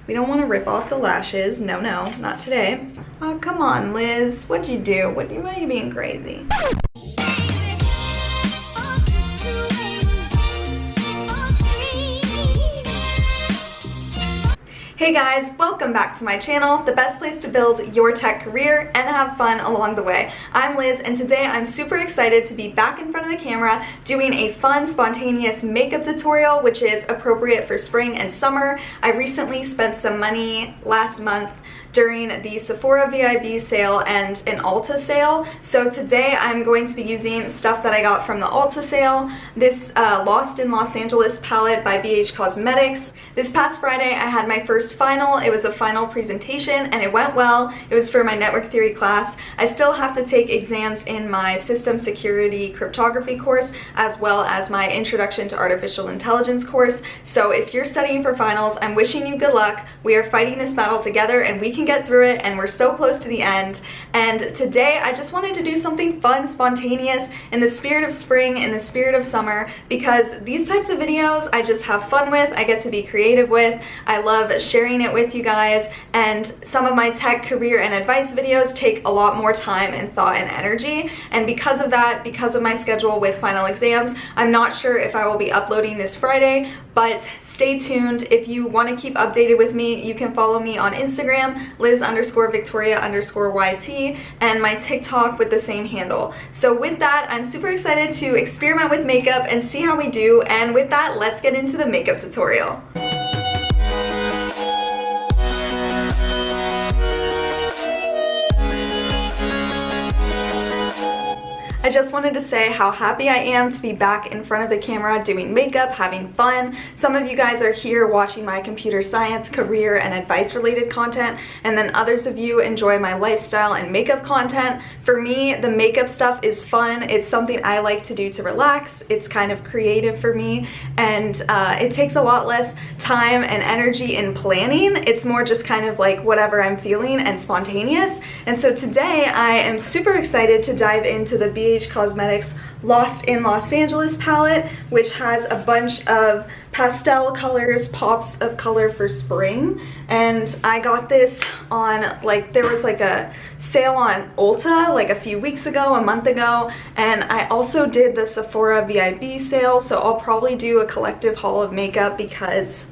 We don't want to rip off the lashes. No, no, not today. Oh, come on, Liz. What'd you do? Why are you being crazy? Hey guys, welcome back to my channel, the best place to build your tech career and have fun along the way. I'm Liz, and today I'm super excited to be back in front of the camera doing a fun, spontaneous makeup tutorial, which is appropriate for spring and summer. I recently spent some money last month during the Sephora VIB sale and an Ulta sale. So today I'm going to be using stuff that I got from the Ulta sale. This Lost in Los Angeles palette by BH Cosmetics. This past Friday I had my first final. It was a final presentation and it went well. It was for my network theory class. I still have to take exams in my system security cryptography course, as well as my introduction to artificial intelligence course. So if you're studying for finals, I'm wishing you good luck. We are fighting this battle together and we can get through it, and we're so close to the end. And today I just wanted to do something fun, spontaneous, in the spirit of spring, in the spirit of summer, because these types of videos I just have fun with, I get to be creative with, I love sharing it with you guys, and some of my tech, career, and advice videos take a lot more time and thought and energy, and because of that, because of my schedule with final exams, I'm not sure if I will be uploading this Friday, but stay tuned. If you want to keep updated with me, you can follow me on Instagram, Liz_Victoria_YT, and my TikTok with the same handle. So with that, I'm super excited to experiment with makeup and see how we do, and with that, let's get into the makeup tutorial. I just wanted to say how happy I am to be back in front of the camera doing makeup, having fun. Some of you guys are here watching my computer science, career, and advice related content, and then others of you enjoy my lifestyle and makeup content. For me, the makeup stuff is fun. It's something I like to do to relax. It's kind of creative for me, and it takes a lot less time and energy in planning. It's more just kind of like whatever I'm feeling and spontaneous. And so today I am super excited to dive into the BH Cosmetics Lost in Los Angeles palette, which has a bunch of pastel colors, pops of color for spring. And I got this on, like, there was like a sale on Ulta like a few weeks ago, a month ago, and I also did the Sephora VIB sale, so I'll probably do a collective haul of makeup because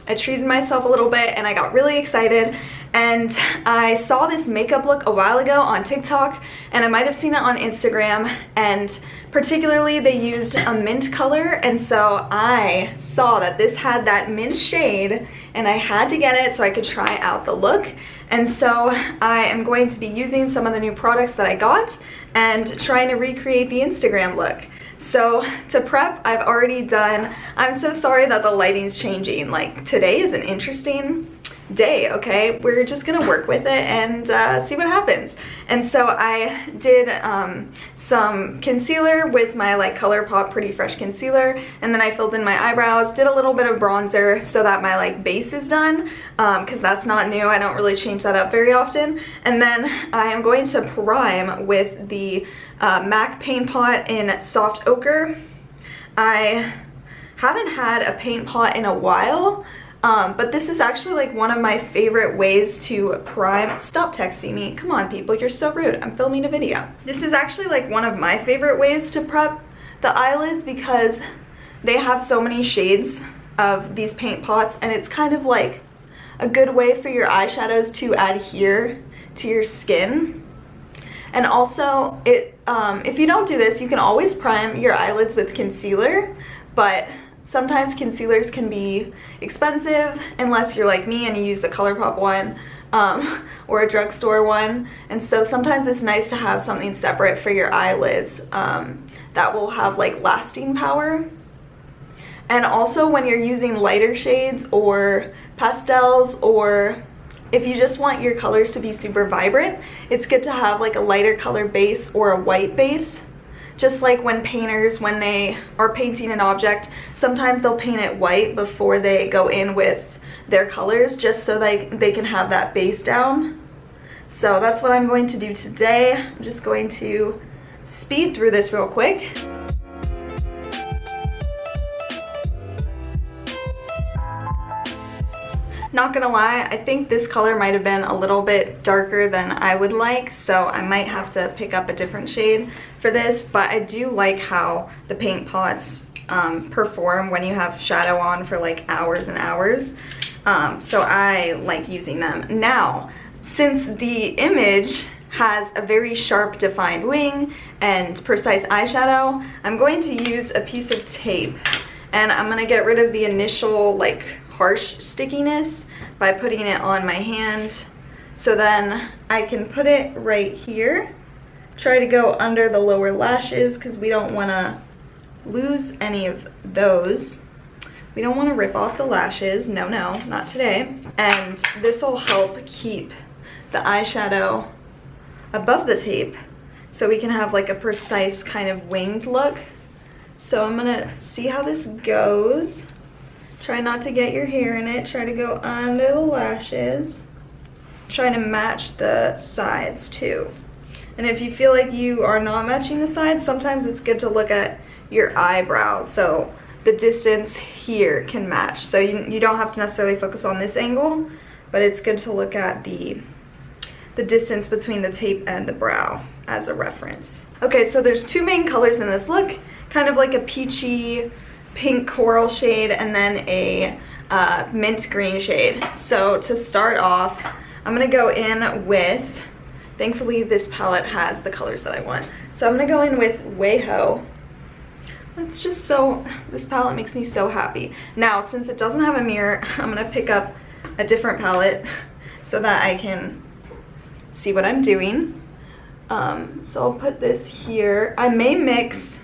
I treated myself a little bit and I got really excited. And I saw this makeup look a while ago on TikTok, and I might have seen it on Instagram, and particularly they used a mint color, and so I saw that this had that mint shade and I had to get it so I could try out the look. And so I am going to be using some of the new products that I got and trying to recreate the Instagram look. So to prep, I've already done, I'm so sorry that the lighting's changing. Like, today is an interesting day, okay? We're just gonna work with it and see what happens. And so I did some concealer with my like ColourPop Pretty Fresh concealer, and then I filled in my eyebrows, did a little bit of bronzer so that my like base is done, because that's not new. I don't really change that up very often. And then I am going to prime with the MAC Paint Pot in Soft Ochre. I haven't had a paint pot in a while, but this is actually like one of my favorite ways to prime. Stop texting me. Come on, people, you're so rude. I'm filming a video. This is actually like one of my favorite ways to prep the eyelids because they have so many shades of these paint pots, and it's kind of like a good way for your eyeshadows to adhere to your skin. And also, if you don't do this, you can always prime your eyelids with concealer, but sometimes concealers can be expensive unless you're like me and you use a ColourPop one or a drugstore one. And so sometimes it's nice to have something separate for your eyelids that will have like lasting power. And also when you're using lighter shades or pastels, or if you just want your colors to be super vibrant, it's good to have like a lighter color base or a white base. Just like when painters, when they are painting an object, sometimes they'll paint it white before they go in with their colors, just so they can have that base down. So that's what I'm going to do today. I'm just going to speed through this real quick. Not gonna lie, I think this color might have been a little bit darker than I would like, so I might have to pick up a different shade for this, but I do like how the paint pots perform when you have shadow on for like hours and hours. So I like using them. Now, since the image has a very sharp defined wing and precise eyeshadow, I'm going to use a piece of tape, and I'm gonna get rid of the initial like harsh stickiness by putting it on my hand. So then I can put it right here, try to go under the lower lashes because we don't want to lose any of those. We don't want to rip off the lashes, no, not today. And this will help keep the eyeshadow above the tape so we can have like a precise kind of winged look. So I'm gonna see how this goes. Try not to get your hair in it. Try to go under the lashes. Try to match the sides too. And if you feel like you are not matching the sides, sometimes it's good to look at your eyebrows. So the distance here can match. So you don't have to necessarily focus on this angle, but it's good to look at the distance between the tape and the brow as a reference. Okay, so there's two main colors in this look, kind of like a peachy pink coral shade and then a mint green shade. So to start off, I'm gonna go in with, thankfully this palette has the colors that I want. So I'm gonna go in with WeHo. That's just so, this palette makes me so happy. Now, since it doesn't have a mirror, I'm gonna pick up a different palette so that I can see what I'm doing. So I'll put this here. I may mix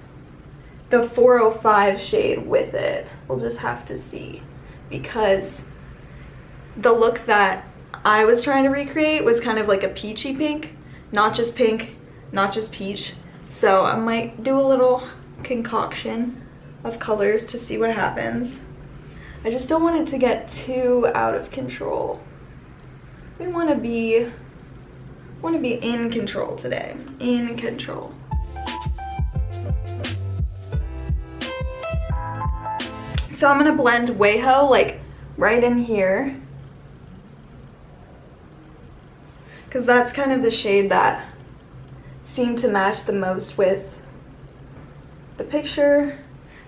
the 405 shade with it. We'll just have to see, because the look that I was trying to recreate was kind of like a peachy pink, not just pink, not just peach. So I might do a little concoction of colors to see what happens. I just don't want it to get too out of control. We want to be in control today. In control. So I'm gonna blend WeHo like right in here, because that's kind of the shade that seemed to match the most with the picture.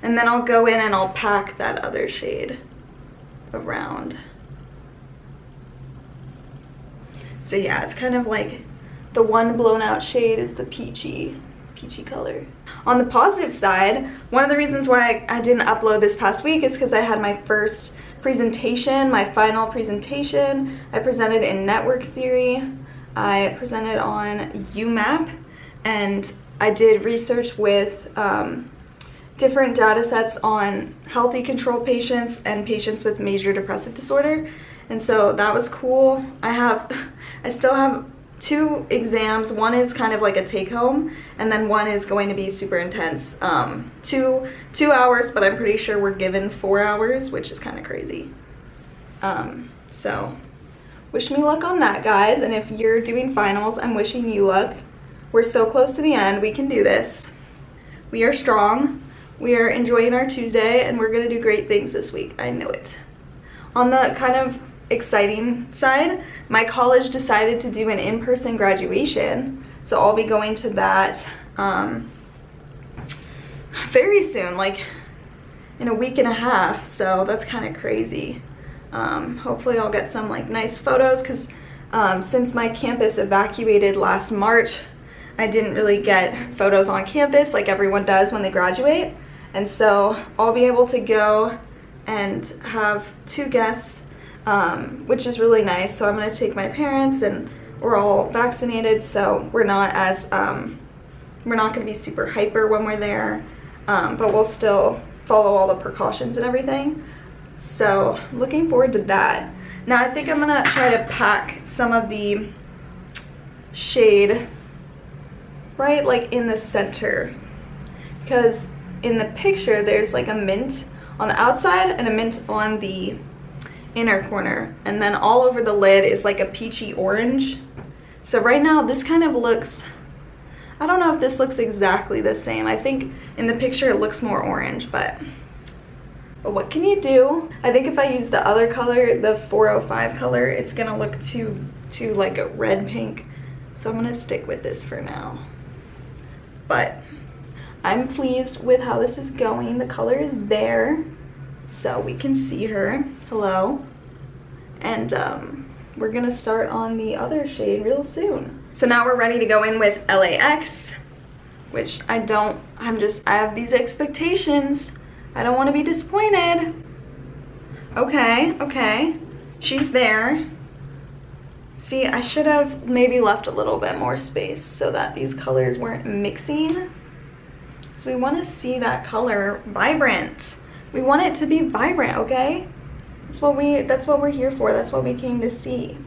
And then I'll go in and I'll pack that other shade around. So yeah, it's kind of like the one blown out shade is the peachy color. On the positive side, one of the reasons why I didn't upload this past week is because I had my first presentation, my final presentation. I presented in network theory. I presented on UMAP, and I did research with different data sets on healthy control patients and patients with major depressive disorder. And so that was cool. I still have 2 exams. One is kind of like a take-home, and then one is going to be super intense. 2 hours, but I'm pretty sure we're given 4 hours, which is kind of crazy. So wish me luck on that, guys. And if you're doing finals, I'm wishing you luck. We're so close to the end. We can do this. We are strong. We are enjoying our Tuesday, and we're gonna do great things this week. I know it. On the kind of exciting side, my college decided to do an in-person graduation, so I'll be going to that very soon, like in a week and a half. So that's kind of crazy. Hopefully I'll get some like nice photos, because since my campus evacuated last March, I didn't really get photos on campus like everyone does when they graduate. And so I'll be able to go and have 2 guests, which is really nice. So I'm gonna take my parents, and we're all vaccinated, so we're not gonna be super hyper when we're there, but we'll still follow all the precautions and everything. So looking forward to that. Now I think I'm gonna try to pack some of the shade right like in the center, because in the picture there's like a mint on the outside and a mint on the inner corner, and then all over the lid is like a peachy orange. So right now this kind of looks, I don't know if this looks exactly the same. I think in the picture it looks more orange, but But what can you do? I think if I use the other color, the 405 color, it's gonna look too like a red pink. So I'm gonna stick with this for now. But I'm pleased with how this is going. The color is there, so we can see her. Hello. And we're gonna start on the other shade real soon. So now we're ready to go in with LAX, which I have these expectations. I don't want to be disappointed. Okay, she's there. See, I should have maybe left a little bit more space so that these colors weren't mixing. So we want to see that color vibrant. We want it to be vibrant, okay? That's what we're here for. That's what we came to see.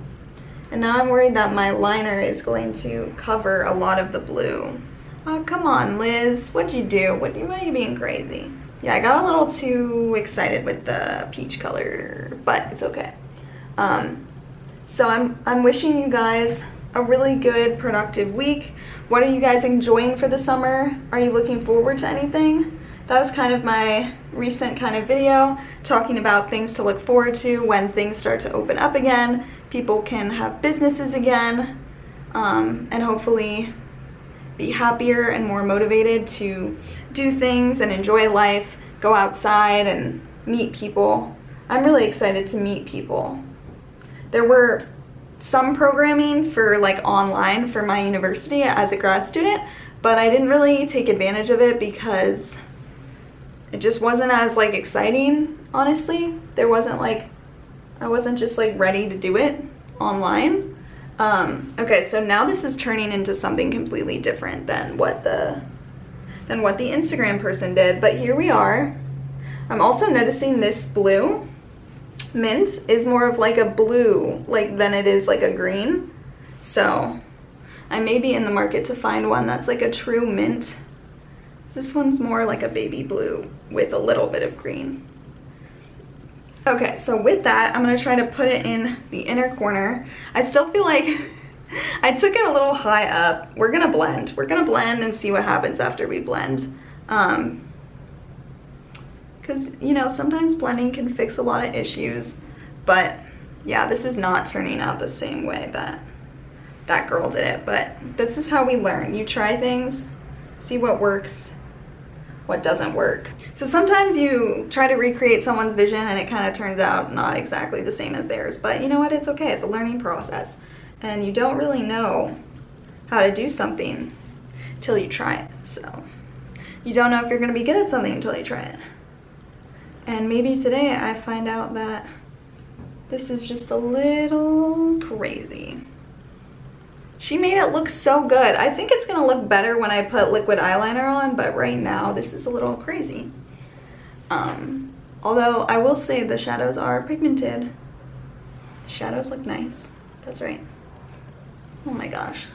And now I'm worried that my liner is going to cover a lot of the blue. Oh, come on, Liz. What'd you do? Why are you being crazy? Yeah, I got a little too excited with the peach color, but it's okay. So I'm wishing you guys a really good, productive week. What are you guys enjoying for the summer? Are you looking forward to anything? That was kind of my recent kind of video, talking about things to look forward to when things start to open up again. People can have businesses again, and hopefully be happier and more motivated to do things and enjoy life, go outside and meet people. I'm really excited to meet people. There were some programming for like online for my university as a grad student, but I didn't really take advantage of it because it just wasn't as like exciting, honestly. I wasn't just like ready to do it online. Okay, so now this is turning into something completely different than what the Instagram person did, but here we are. I'm also noticing this blue mint is more of like a blue than it is like a green. So I may be in the market to find one that's like a true mint. This one's more like a baby blue with a little bit of green. Okay, so with that, I'm gonna try to put it in the inner corner. I still feel like I took it a little high up. We're gonna blend. We're gonna blend and see what happens after we blend. Because, you know, sometimes blending can fix a lot of issues. But yeah, this is not turning out the same way that that girl did it. But this is how we learn. You try things, see what works, what doesn't work. So sometimes you try to recreate someone's vision and it kind of turns out not exactly the same as theirs. But you know what? It's okay. It's a learning process. And you don't really know how to do something till you try it. So you don't know if you're going to be good at something until you try it. And maybe today I find out that this is just a little crazy. She made it look so good. I think it's going to look better when I put liquid eyeliner on, but right now this is a little crazy. Although I will say the shadows are pigmented. The shadows look nice. That's right. Oh my gosh.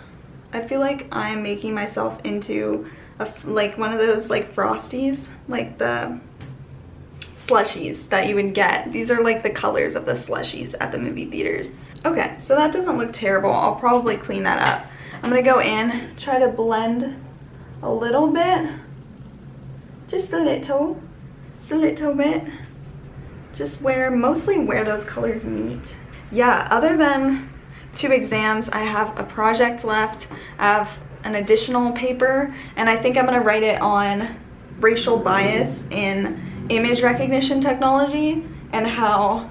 I feel like I'm making myself into like one of those like Frosties, like the slushies that you would get. These are like the colors of the slushies at the movie theaters. Okay, so that doesn't look terrible. I'll probably clean that up. I'm gonna go in, try to blend a little bit. Just a little bit. Just mostly where those colors meet. Yeah, other than 2 exams, I have a project left. I have an additional paper, and I think I'm gonna write it on racial bias in image recognition technology and how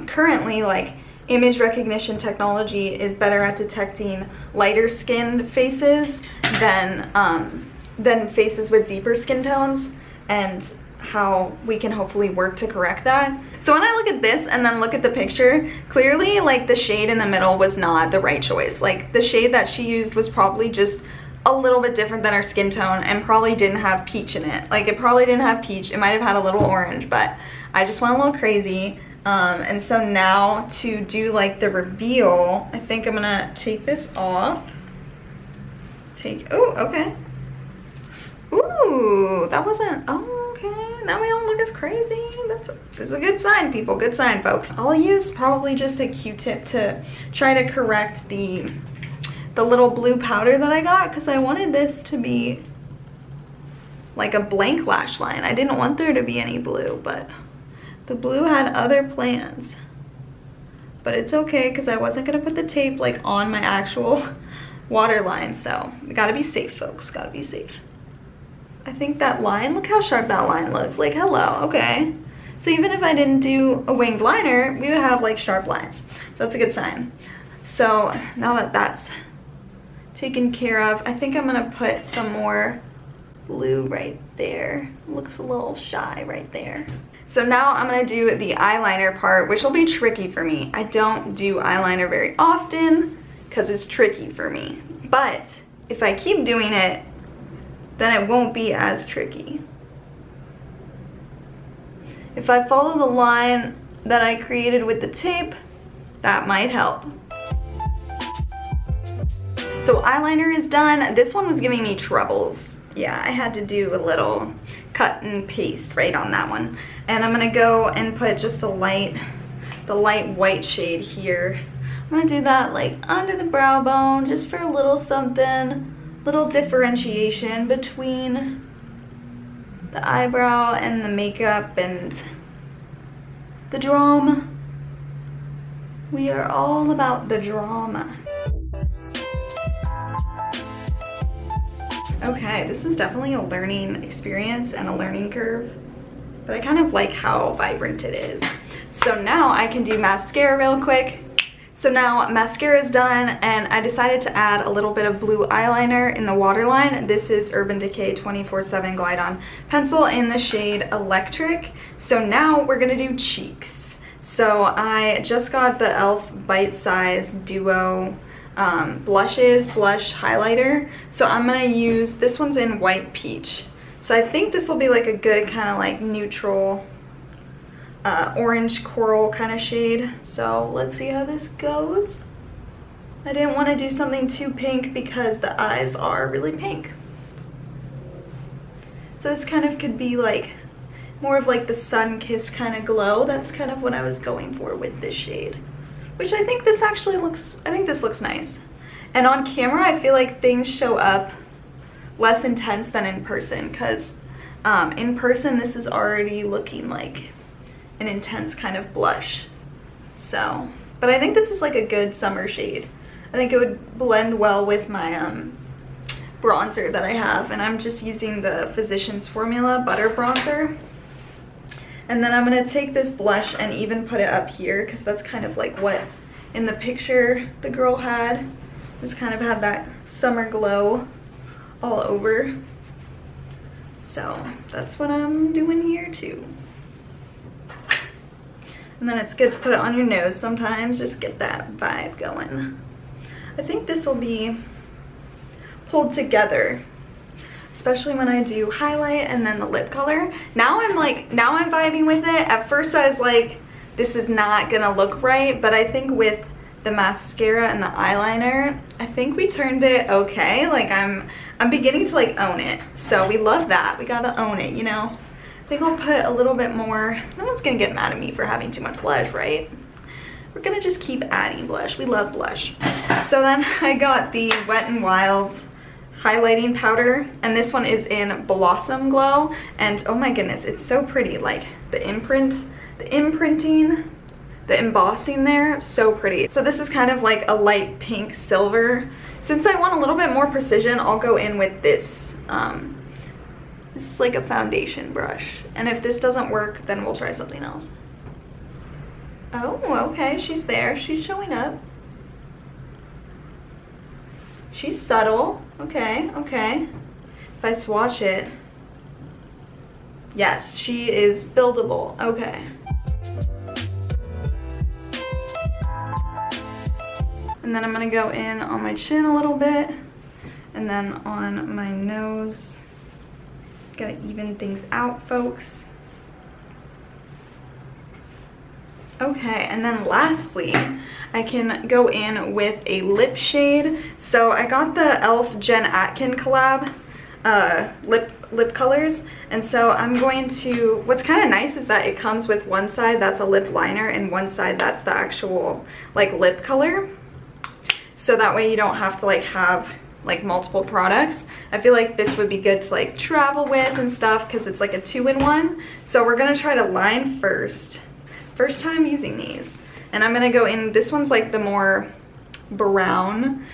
currently like image recognition technology is better at detecting lighter skinned faces than faces with deeper skin tones, and how we can hopefully work to correct that. So when I look at this and then look at the picture, clearly like the shade in the middle was not the right choice. Like the shade that she used was probably just a little bit different than her skin tone and probably didn't have peach in it. Like it probably didn't have peach. It might have had a little orange, but I just went a little crazy. And so now to do like the reveal, I think I'm gonna take this off. Oh, okay. Ooh, that wasn't, oh, okay. Now we don't look as crazy. That's a good sign, people. Good sign, folks. I'll use probably just a Q-tip to try to correct the little blue powder that I got, because I wanted this to be like a blank lash line. I didn't want there to be any blue, but the blue had other plans. But it's okay because I wasn't gonna put the tape like on my actual waterline, so we gotta be safe, folks, gotta be safe. I think that line, look how sharp that line looks, like hello, okay. So even if I didn't do a winged liner, we would have like sharp lines. So that's a good sign. So now that that's taken care of, I think I'm gonna put some more blue right there. Looks a little shy right there. So now I'm gonna do the eyeliner part, which will be tricky for me. I don't do eyeliner very often because it's tricky for me. But if I keep doing it, then it won't be as tricky. If I follow the line that I created with the tape, that might help. So eyeliner is done. This one was giving me troubles. Yeah, I had to do a little cut and paste right on that one. And I'm gonna go and put just the light white shade here. I'm gonna do that like under the brow bone, just for a little something, little differentiation between the eyebrow and the makeup and the drama. We are all about the drama. Okay, this is definitely a learning experience and a learning curve, but I kind of like how vibrant it is. So now I can do mascara real quick. So now mascara is done, and I decided to add a little bit of blue eyeliner in the waterline. This is Urban Decay 24/7 Glide On Pencil in the shade Electric. So now we're gonna do cheeks. So I just got the e.l.f. Bite Size Duo blush highlighter. So I'm gonna use, this one's in White Peach. So I think this will be like a good kind of like neutral orange coral kind of shade. So let's see how this goes. I didn't want to do something too pink because the eyes are really pink. So this kind of could be like more of like the sun-kissed kind of glow. That's kind of what I was going for with this shade, which I think this actually looks, I think this looks nice. And on camera, I feel like things show up less intense than in person, because in person this is already looking like an intense kind of blush. So, but I think this is like a good summer shade. I think it would blend well with my bronzer that I have, and I'm just using the Physicians Formula Butter Bronzer. And then I'm gonna take this blush and even put it up here, because that's kind of like what in the picture the girl had. Just kind of had that summer glow all over. So that's what I'm doing here too. And then it's good to put it on your nose sometimes, just get that vibe going. I think this will be pulled together, especially when I do highlight and then the lip color. Now I'm vibing with it. At first I was like, this is not gonna look right, but I think with the mascara and the eyeliner, I think we turned it okay. Like I'm beginning to like own it. So we love that. We gotta own it, you know? I think I'll put a little bit more. No one's gonna get mad at me for having too much blush, right? We're gonna just keep adding blush. We love blush. So then I got the Wet n Wild highlighting powder, and this one is in Blossom Glow, and oh my goodness, it's so pretty. Like the imprinting, the embossing there, so pretty. So this is kind of like a light pink silver. Since I want a little bit more precision, I'll go in with this. This is like a foundation brush, and if this doesn't work, then we'll try something else. Oh, okay, she's there. She's showing up. She's subtle. Okay, okay. If I swatch it, yes, she is buildable. Okay. And then I'm gonna go in on my chin a little bit, and then on my nose. Gotta even things out, folks. Okay, and then lastly, I can go in with a lip shade. So I got the e.l.f. Jen Atkin collab lip colors, and so I'm going to, what's kind of nice is that it comes with one side that's a lip liner and one side that's the actual like lip color. So that way you don't have to like have like multiple products. I feel like this would be good to like travel with and stuff because it's like a 2-in-1. So we're gonna try to line first. First time using these. And I'm gonna go in, this one's like the more brown.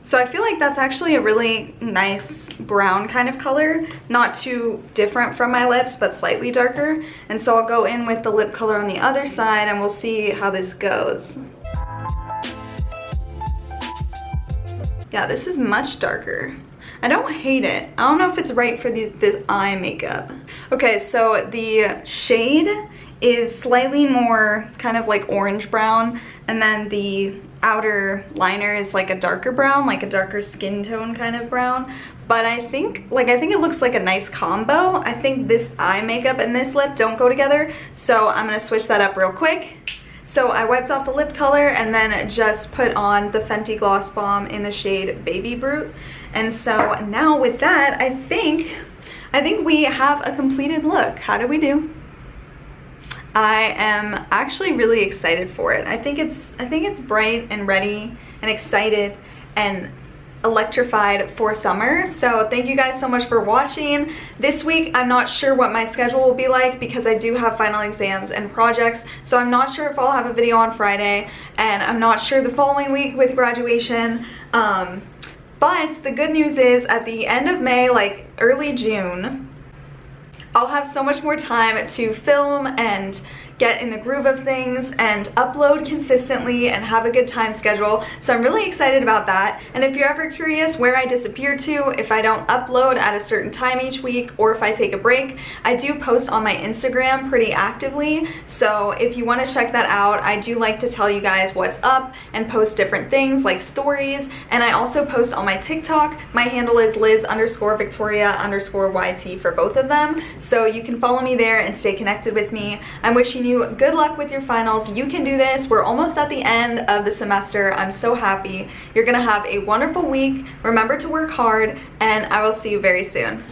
So I feel like that's actually a really nice brown kind of color, not too different from my lips, but slightly darker. And so I'll go in with the lip color on the other side and we'll see how this goes. Yeah, this is much darker. I don't hate it. I don't know if it's right for the eye makeup. Okay, so the shade is slightly more kind of like orange brown, and then the outer liner is like a darker brown, like a darker skin tone kind of brown. But I think it looks like a nice combo. I think this eye makeup and this lip don't go together, so I'm gonna switch that up real quick. So I wiped off the lip color and then just put on the Fenty Gloss Bomb in the shade Baby Brute. And so now with that, I think we have a completed look. How did we do? I am actually really excited for it. I think it's bright and ready and excited and electrified for summer. So thank you guys so much for watching. This week I'm not sure what my schedule will be like because I do have final exams and projects, so I'm not sure if I'll have a video on Friday, and I'm not sure the following week with graduation. But the good news is at the end of May, like early June, I'll have so much more time to film and get in the groove of things and upload consistently and have a good time schedule. So I'm really excited about that. And if you're ever curious where I disappear to, if I don't upload at a certain time each week or if I take a break, I do post on my Instagram pretty actively. So if you want to check that out, I do like to tell you guys what's up and post different things like stories. And I also post on my TikTok. My handle is Liz_Victoria_YT for both of them. So you can follow me there and stay connected with me. I'm wishing you good luck with your finals. You can do this. We're almost at the end of the semester. I'm so happy. You're gonna have a wonderful week. Remember to work hard, and I will see you very soon.